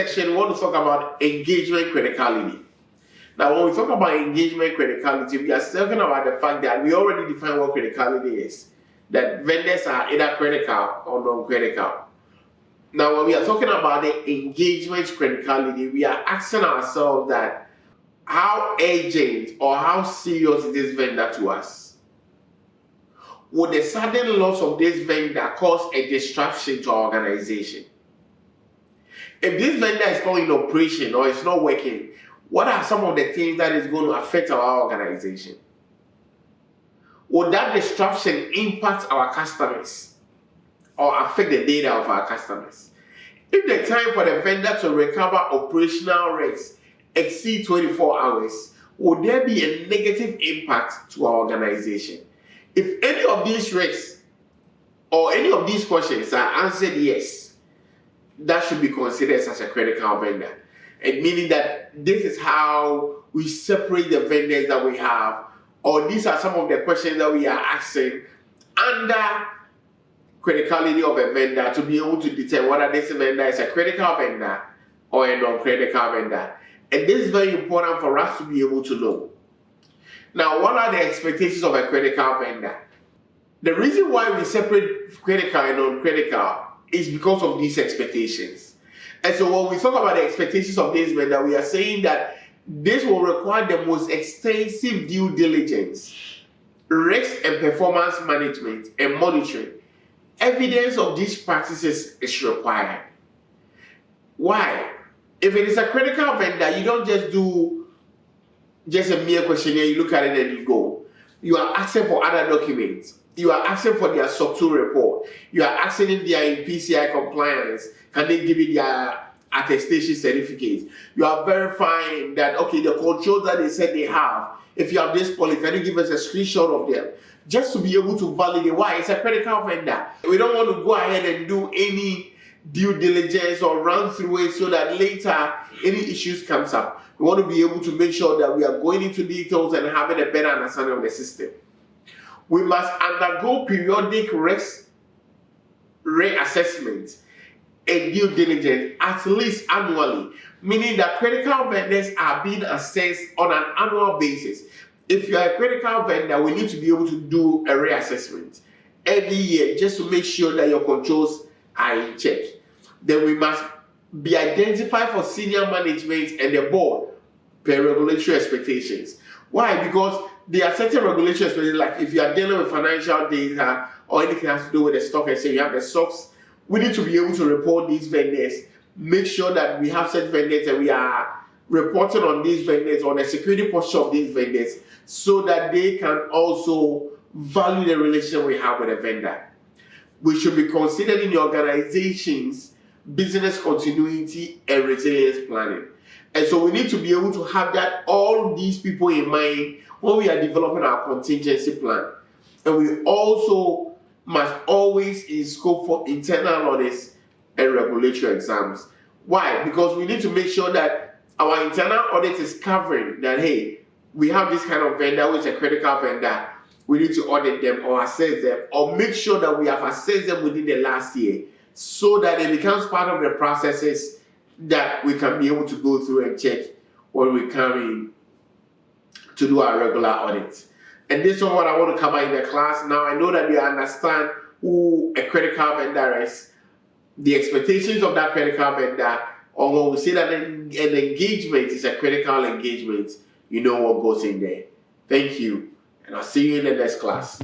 section, we want to talk about engagement criticality. Now, when we talk about engagement criticality, we are talking about the fact that we already define what criticality is. That vendors are either critical or non-critical. Now, when we are talking about the engagement criticality, we are asking ourselves that how urgent or how serious is this vendor to us? Would the sudden loss of this vendor cause a disruption to our organization? If this vendor is not in operation or it's not working, what are some of the things that is going to affect our organization? Would that disruption impact our customers or affect the data of our customers? If the time for the vendor to recover operational risks exceed 24 hours, would there be a negative impact to our organization? If any of these risks or any of these questions are answered yes, that should be considered as a critical vendor. And meaning that this is how we separate the vendors that we have, or these are some of the questions that we are asking under criticality of a vendor to be able to determine whether this vendor is a critical vendor or a non-critical vendor. And this is very important for us to be able to know. Now, what are the expectations of a critical vendor? The reason why we separate critical and non-critical is because of these expectations. And so when we talk about the expectations of this vendor, we are saying that this will require the most extensive due diligence, risk and performance management and monitoring. Evidence of these practices is required. Why? If it is a critical vendor, you don't just do just a mere questionnaire, you look at it and you go. You are asking for other documents. You are asking for their SOC 2 report. You are asking if they are in PCI compliance. Can they give you their attestation certificate? You are verifying that, okay, the controls that they said they have, if you have this policy, can you give us a screenshot of them? Just to be able to validate why it's a critical vendor. We don't want to go ahead and do any due diligence or run through it so that later any issues comes up. We want to be able to make sure that we are going into details and having a better understanding of the system. We must undergo periodic risk reassessment and due diligence at least annually, meaning that critical vendors are being assessed on an annual basis. If you are a critical vendor, we need to be able to do a reassessment every year just to make sure that your controls are in check. Then we must be identified for senior management and the board per regulatory expectations. Why? Because there are certain regulatory expectations, like if you are dealing with financial data or anything that has to do with the stock exchange, you have the SOX. We need to be able to report these vendors, make sure that we have set vendors and we are reporting on these vendors, on the security posture of these vendors, so that they can also value the relationship we have with a vendor. We should be considered in the organization's business continuity and resilience planning. And so we need to be able to have that all these people in mind when we are developing our contingency plan. And we also must always in scope for internal audits and regulatory exams. Why? Because we need to make sure that our internal audit is covering that, hey, we have this kind of vendor which is a critical vendor. We need to audit them or assess them or make sure that we have assessed them within the last year so that it becomes part of the processes that we can be able to go through and check when we come in to do our regular audits. And this is what I want to cover in the class. Now, I know that you understand who a critical vendor is, the expectations of that critical vendor, or when we say that an engagement is a critical engagement, you know what goes in there. Thank you, and I'll see you in the next class.